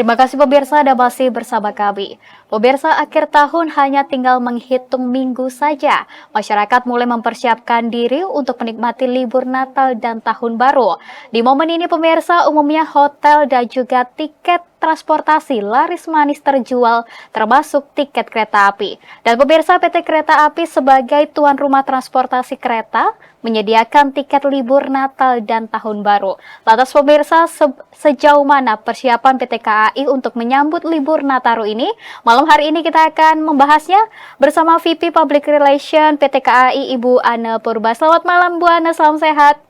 Terima kasih pemirsa Anda masih bersama kami. Pemirsa, akhir tahun hanya tinggal menghitung minggu saja. Masyarakat mulai mempersiapkan diri untuk menikmati libur Natal dan Tahun Baru. Di momen ini pemirsa, umumnya hotel dan juga tiket transportasi laris manis terjual, termasuk tiket kereta api. Dan pemirsa, PT Kereta Api sebagai tuan rumah transportasi kereta menyediakan tiket libur Natal dan Tahun Baru. Lantas pemirsa, sejauh mana persiapan PT KAI untuk menyambut libur Nataru ini? Malam hari ini kita akan membahasnya bersama VP Public Relation PT KAI Ibu Ane Purba. Selamat malam Bu Ane, salam sehat.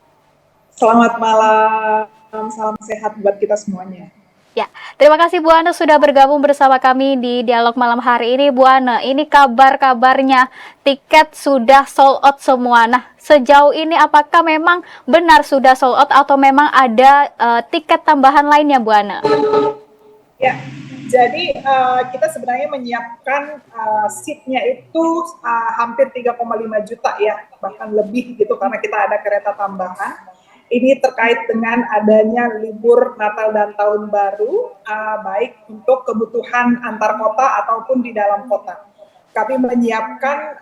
Selamat malam, salam sehat buat kita semuanya. Ya, terima kasih Bu Ane sudah bergabung bersama kami di dialog malam hari ini. Bu Ane, ini kabarnya tiket sudah sold out semua. Nah, sejauh ini apakah memang benar sudah sold out atau memang ada tiket tambahan lainnya Bu Ane? Ya, jadi kita sebenarnya menyiapkan seatnya itu hampir 3,5 juta ya, bahkan lebih gitu karena kita ada kereta tambahan. Ini terkait dengan adanya libur Natal dan Tahun Baru, baik untuk kebutuhan antar kota ataupun di dalam kota. Kami menyiapkan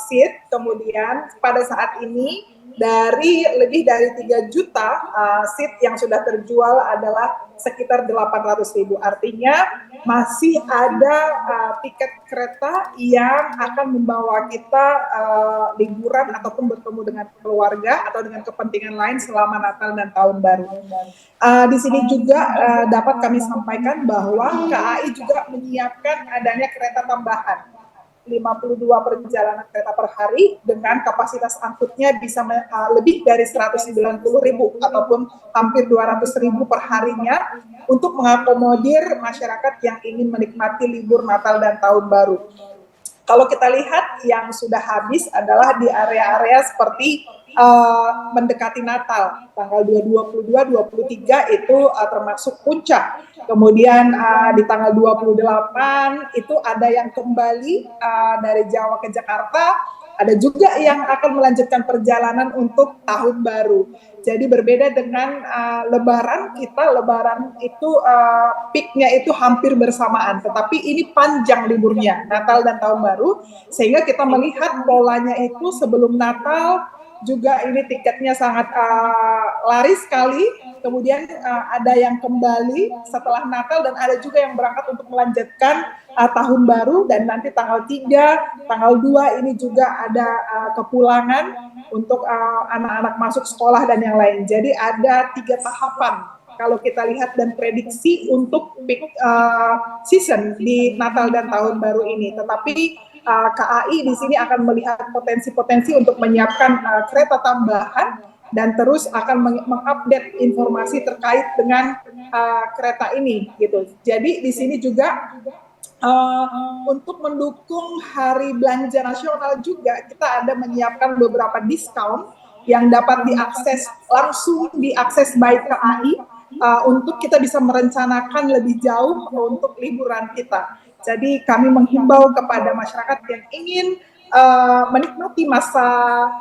seat, kemudian pada saat ini dari lebih dari 3 juta seat yang sudah terjual adalah sekitar 800.000. Artinya masih ada tiket kereta yang akan membawa kita liburan ataupun bertemu dengan keluarga atau dengan kepentingan lain selama Natal dan Tahun Baru. Di sini juga dapat kami sampaikan bahwa KAI juga menyiapkan adanya kereta tambahan. 52 perjalanan kereta per hari dengan kapasitas angkutnya bisa lebih dari 190.000 ataupun hampir 200.000 per harinya untuk mengakomodir masyarakat yang ingin menikmati libur Natal dan Tahun Baru. Kalau kita lihat yang sudah habis adalah di area-area seperti mendekati Natal, tanggal 22, 23 itu termasuk puncak. Kemudian di tanggal 28 itu ada yang kembali dari Jawa ke Jakarta, ada juga yang akan melanjutkan perjalanan untuk Tahun Baru. Jadi berbeda dengan Lebaran, Lebaran itu peaknya itu hampir bersamaan, tetapi ini panjang liburnya, Natal dan Tahun Baru, sehingga kita melihat polanya itu sebelum Natal juga ini tiketnya sangat laris sekali, kemudian ada yang kembali setelah Natal dan ada juga yang berangkat untuk melanjutkan Tahun Baru, dan nanti tanggal 3, tanggal 2 ini juga ada kepulangan untuk anak-anak masuk sekolah dan yang lain. Jadi ada 3 tahapan kalau kita lihat dan prediksi untuk peak season di Natal dan Tahun Baru ini. Tetapi KAI di sini akan melihat potensi-potensi untuk menyiapkan kereta tambahan dan terus akan mengupdate informasi terkait dengan kereta ini gitu. Jadi di sini juga untuk mendukung Hari Belanja Nasional juga kita ada menyiapkan beberapa diskon yang dapat langsung diakses by KAI untuk kita bisa merencanakan lebih jauh untuk liburan kita. Jadi kami menghimbau kepada masyarakat yang ingin menikmati masa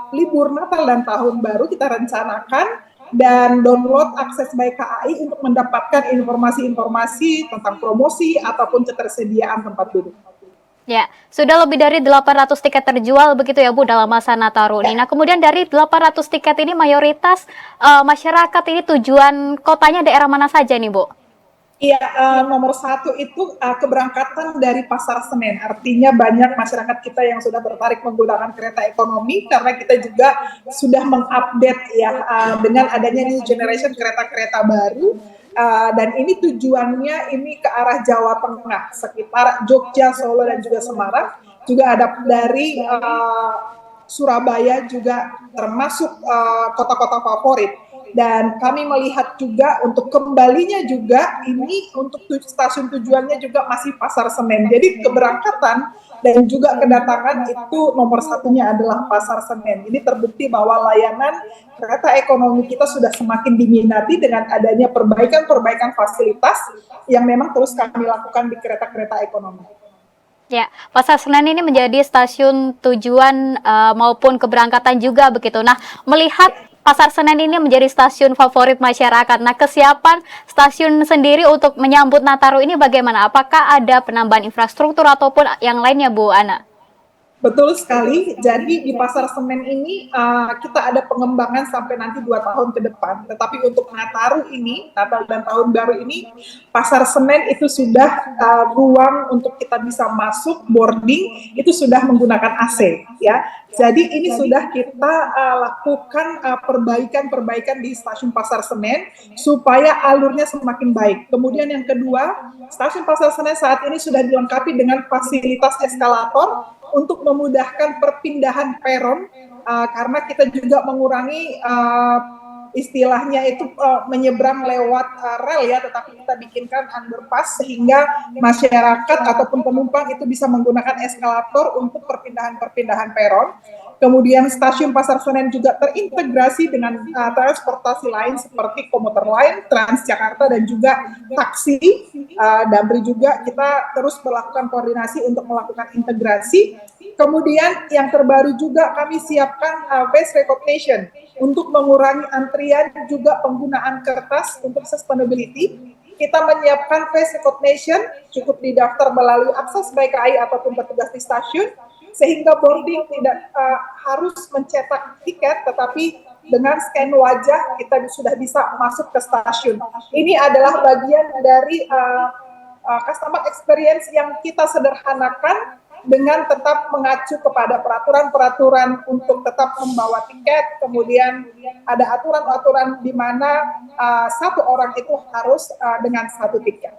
libur Natal dan Tahun Baru, kita rencanakan dan download akses by KAI untuk mendapatkan informasi-informasi tentang promosi ataupun ketersediaan tempat duduk. Ya, sudah lebih dari 800 tiket terjual begitu ya Bu dalam masa Nataru ini. Nah, kemudian dari 800 tiket ini mayoritas masyarakat ini tujuan kotanya daerah mana saja nih Bu? Iya, nomor 1 itu keberangkatan dari Pasar Senen. Artinya banyak masyarakat kita yang sudah tertarik menggunakan kereta ekonomi karena kita juga sudah mengupdate ya dengan adanya new generation kereta-kereta baru. Dan ini tujuannya ini ke arah Jawa Tengah, sekitar Jogja, Solo dan juga Semarang. Juga ada dari Surabaya juga termasuk kota-kota favorit. Dan kami melihat juga untuk kembalinya juga ini untuk stasiun tujuannya juga masih Pasar Senen. Jadi keberangkatan dan juga kedatangan itu nomor 1-nya adalah Pasar Senen. Ini terbukti bahwa layanan kereta ekonomi kita sudah semakin diminati dengan adanya perbaikan-perbaikan fasilitas yang memang terus kami lakukan di kereta-kereta ekonomi. Ya, Pasar Senen ini menjadi stasiun tujuan maupun keberangkatan juga begitu. Nah, melihat Pasar Senen ini menjadi stasiun favorit masyarakat. Nah, kesiapan stasiun sendiri untuk menyambut Nataru ini bagaimana? Apakah ada penambahan infrastruktur ataupun yang lainnya, Bu Ana? Betul sekali. Jadi di Pasar Senen ini kita ada pengembangan sampai nanti 2 tahun ke depan. Tetapi untuk Nataru ini, Natal dan Tahun Baru ini, Pasar Senen itu sudah ruang untuk kita bisa masuk boarding itu sudah menggunakan AC, ya. Jadi ini sudah kita lakukan perbaikan-perbaikan di stasiun Pasar Senen supaya alurnya semakin baik. Kemudian yang kedua, stasiun Pasar Senen saat ini sudah dilengkapi dengan fasilitas eskalator untuk memudahkan perpindahan peron karena kita juga mengurangi istilahnya itu menyeberang lewat rel ya, tetapi kita bikinkan underpass sehingga masyarakat ataupun penumpang itu bisa menggunakan eskalator untuk perpindahan-perpindahan peron. Kemudian stasiun Pasar Senen juga terintegrasi dengan transportasi lain seperti komuter lain, Transjakarta dan juga taksi. Damri juga kita terus melakukan koordinasi untuk melakukan integrasi. Kemudian yang terbaru juga kami siapkan face recognition untuk mengurangi antrian juga penggunaan kertas untuk sustainability. Kita menyiapkan face recognition cukup didaftar melalui akses baik KAI ataupun petugas di stasiun sehingga boarding tidak harus mencetak tiket tetapi dengan scan wajah kita sudah bisa masuk ke stasiun. Ini adalah bagian dari customer experience yang kita sederhanakan dengan tetap mengacu kepada peraturan-peraturan untuk tetap membawa tiket, kemudian ada aturan-aturan di mana satu orang itu harus dengan satu tiket.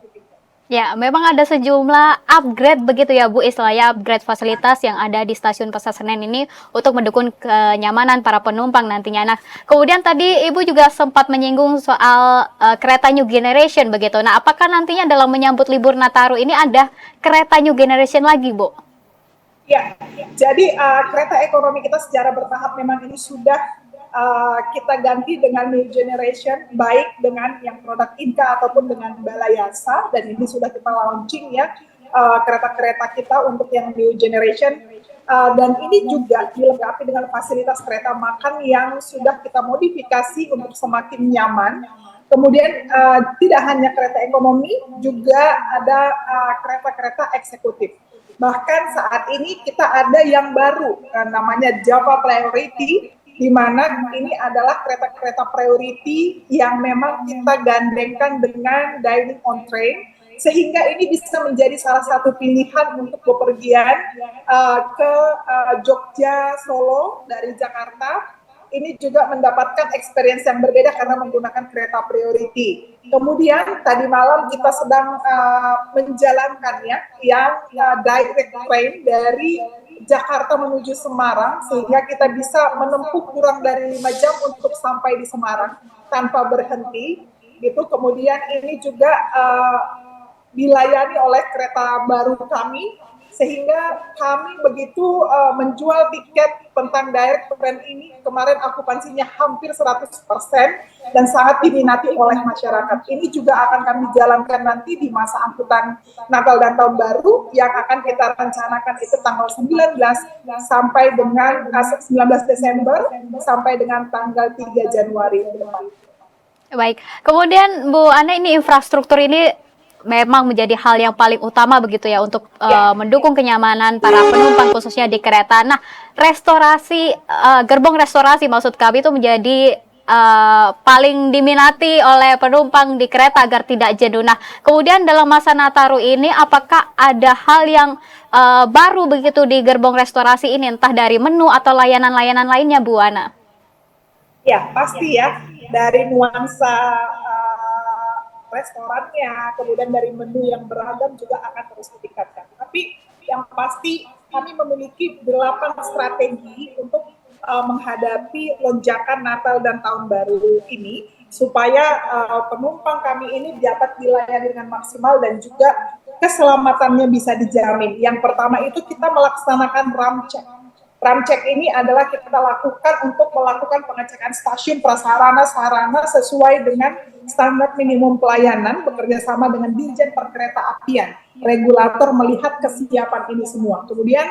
Ya, memang ada sejumlah upgrade begitu ya Bu, istilahnya upgrade fasilitas yang ada di stasiun Pasar Senen ini untuk mendukung kenyamanan para penumpang nantinya. Nah, kemudian tadi Ibu juga sempat menyinggung soal kereta New Generation begitu. Nah, apakah nantinya dalam menyambut libur Nataru ini ada kereta New Generation lagi, Bu? Ya, jadi kereta ekonomi kita secara bertahap memang ini sudah kita ganti dengan New Generation, baik dengan yang produk Inka ataupun dengan Balayasa, dan ini sudah kita launching ya kereta-kereta kita untuk yang New Generation, dan ini juga dilengkapi dengan fasilitas kereta makan yang sudah kita modifikasi untuk semakin nyaman. Kemudian tidak hanya kereta ekonomi, juga ada kereta-kereta eksekutif. Bahkan saat ini kita ada yang baru, namanya Java Priority, di mana ini adalah kereta-kereta priority yang memang kita gandengkan dengan dining on train, sehingga ini bisa menjadi salah satu pilihan untuk bepergian ke Jogja, Solo dari Jakarta. Ini juga mendapatkan experience yang berbeda karena menggunakan kereta priority. Kemudian tadi malam kita sedang menjalankan yang direct train dari Jakarta menuju Semarang, sehingga kita bisa menempuh kurang dari 5 jam untuk sampai di Semarang tanpa berhenti. Gitu. Kemudian ini juga dilayani oleh kereta baru kami, sehingga kami begitu menjual tiket tentang direct train ini, kemarin okupansinya hampir 100% dan sangat diminati oleh masyarakat. Ini juga akan kami jalankan nanti di masa angkutan Natal dan Tahun Baru yang akan kita rencanakan itu tanggal 19 sampai dengan 19 Desember sampai dengan tanggal 3 Januari ke depan. Baik, kemudian Bu Ana, ini infrastruktur ini memang menjadi hal yang paling utama begitu ya untuk mendukung kenyamanan para penumpang khususnya di kereta. Nah, restorasi gerbong restorasi maksud kami itu menjadi paling diminati oleh penumpang di kereta agar tidak jenuh. Nah, kemudian dalam masa Nataru ini apakah ada hal yang baru begitu di gerbong restorasi ini, entah dari menu atau layanan-layanan lainnya, Bu Ana? Ya, pasti ya, dari nuansa restorannya, kemudian dari menu yang beragam juga akan terus ditingkatkan. Tapi yang pasti kami memiliki 8 strategi untuk menghadapi lonjakan Natal dan Tahun Baru ini, supaya penumpang kami ini dapat dilayani dengan maksimal dan juga keselamatannya bisa dijamin. Yang pertama itu kita melaksanakan RAM check. Ramcek ini adalah kita lakukan untuk melakukan pengecekan stasiun prasarana sarana sesuai dengan standar minimum pelayanan bekerja sama dengan Dirjen Perkeretaapian. Regulator melihat kesiapan ini semua. Kemudian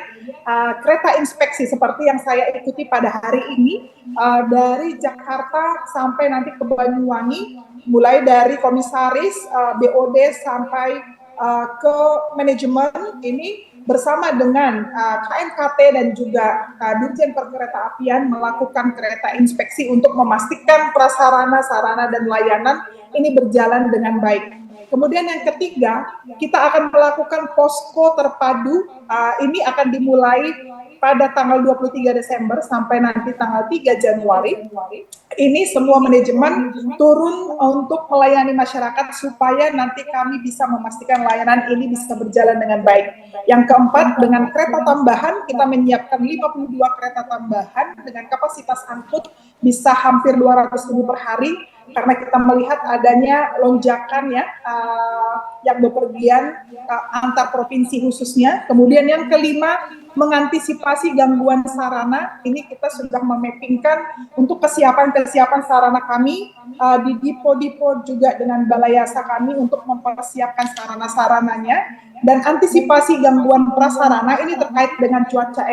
kereta inspeksi seperti yang saya ikuti pada hari ini dari Jakarta sampai nanti ke Banyuwangi, mulai dari komisaris BOD sampai ke manajemen ini bersama dengan KNKT dan juga Dirjen Perkeretaapian melakukan kereta inspeksi untuk memastikan prasarana, sarana, dan layanan ini berjalan dengan baik. Kemudian yang ketiga, kita akan melakukan posko terpadu, ini akan dimulai pada tanggal 23 Desember sampai nanti tanggal 3 Januari. Ini semua manajemen turun untuk melayani masyarakat supaya nanti kami bisa memastikan layanan ini bisa berjalan dengan baik. Yang keempat, dengan kereta tambahan, kita menyiapkan 52 kereta tambahan dengan kapasitas angkut bisa hampir 200.000 per hari, karena kita melihat adanya lonjakan ya yang bepergian antar provinsi khususnya. Kemudian yang kelima, mengantisipasi gangguan sarana, ini kita sudah memappingkan untuk kesiapan sarana kami di dipo-dipo juga dengan balayasa kami untuk mempersiapkan sarana-sarananya. Dan antisipasi gangguan prasarana ini terkait dengan cuaca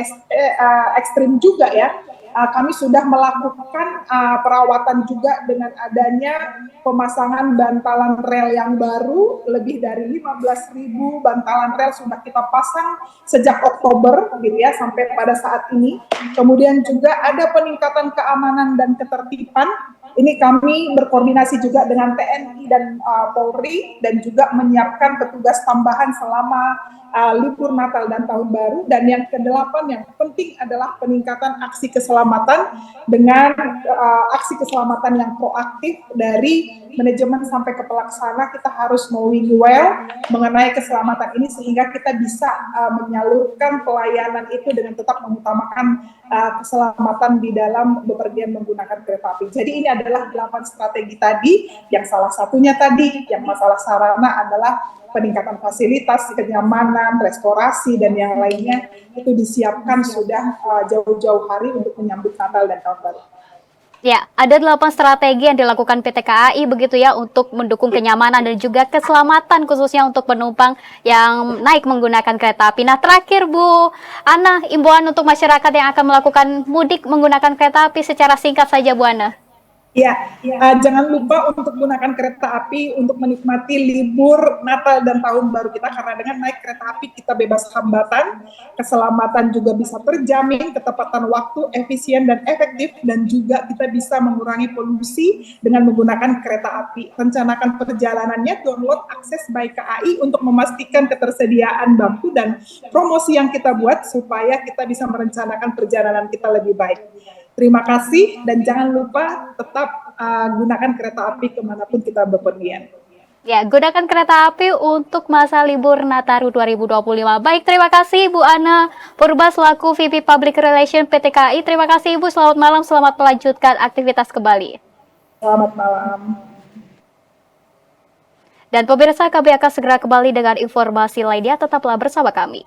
ekstrim juga ya. Kami sudah melakukan perawatan juga dengan adanya pemasangan bantalan rel yang baru, lebih dari 15.000 bantalan rel sudah kita pasang sejak Oktober gitu ya sampai pada saat ini. Kemudian juga ada peningkatan keamanan dan ketertiban. Ini kami berkoordinasi juga dengan TNI dan Polri dan juga menyiapkan petugas tambahan selama libur Natal dan Tahun Baru. Dan yang kedelapan yang penting adalah peningkatan aksi keselamatan dengan aksi keselamatan yang proaktif dari manajemen sampai ke pelaksana. Kita harus knowing well mengenai keselamatan ini sehingga kita bisa menyalurkan pelayanan itu dengan tetap mengutamakan keselamatan di dalam bepergian menggunakan kereta api. Jadi ini adalah 8 strategi tadi, yang salah satunya tadi yang masalah sarana adalah peningkatan fasilitas, kenyamanan, restorasi, dan yang lainnya itu disiapkan sudah jauh-jauh hari untuk menyambut Natal dan Tahun Baru. Ya, ada 8 strategi yang dilakukan PT KAI begitu ya untuk mendukung kenyamanan dan juga keselamatan khususnya untuk penumpang yang naik menggunakan kereta api. Nah, terakhir Bu Ana, imbauan untuk masyarakat yang akan melakukan mudik menggunakan kereta api secara singkat saja Bu Ana. Ya, jangan lupa untuk menggunakan kereta api untuk menikmati libur Natal dan Tahun Baru kita, karena dengan naik kereta api kita bebas hambatan, keselamatan juga bisa terjamin, ketepatan waktu, efisien dan efektif, dan juga kita bisa mengurangi polusi dengan menggunakan kereta api. Rencanakan perjalanannya, download akses by KAI untuk memastikan ketersediaan bangku dan promosi yang kita buat supaya kita bisa merencanakan perjalanan kita lebih baik. Terima kasih dan jangan lupa tetap gunakan kereta api kemanapun kita bepergian. Ya, gunakan kereta api untuk masa libur Nataru 2025. Baik, terima kasih Bu Ana Purba selaku VP Public Relation PT KAI. Terima kasih Ibu, selamat malam, selamat melanjutkan aktivitas kembali. Selamat malam. Dan pemirsa, kami akan segera kembali dengan informasi lainnya, tetaplah bersama kami.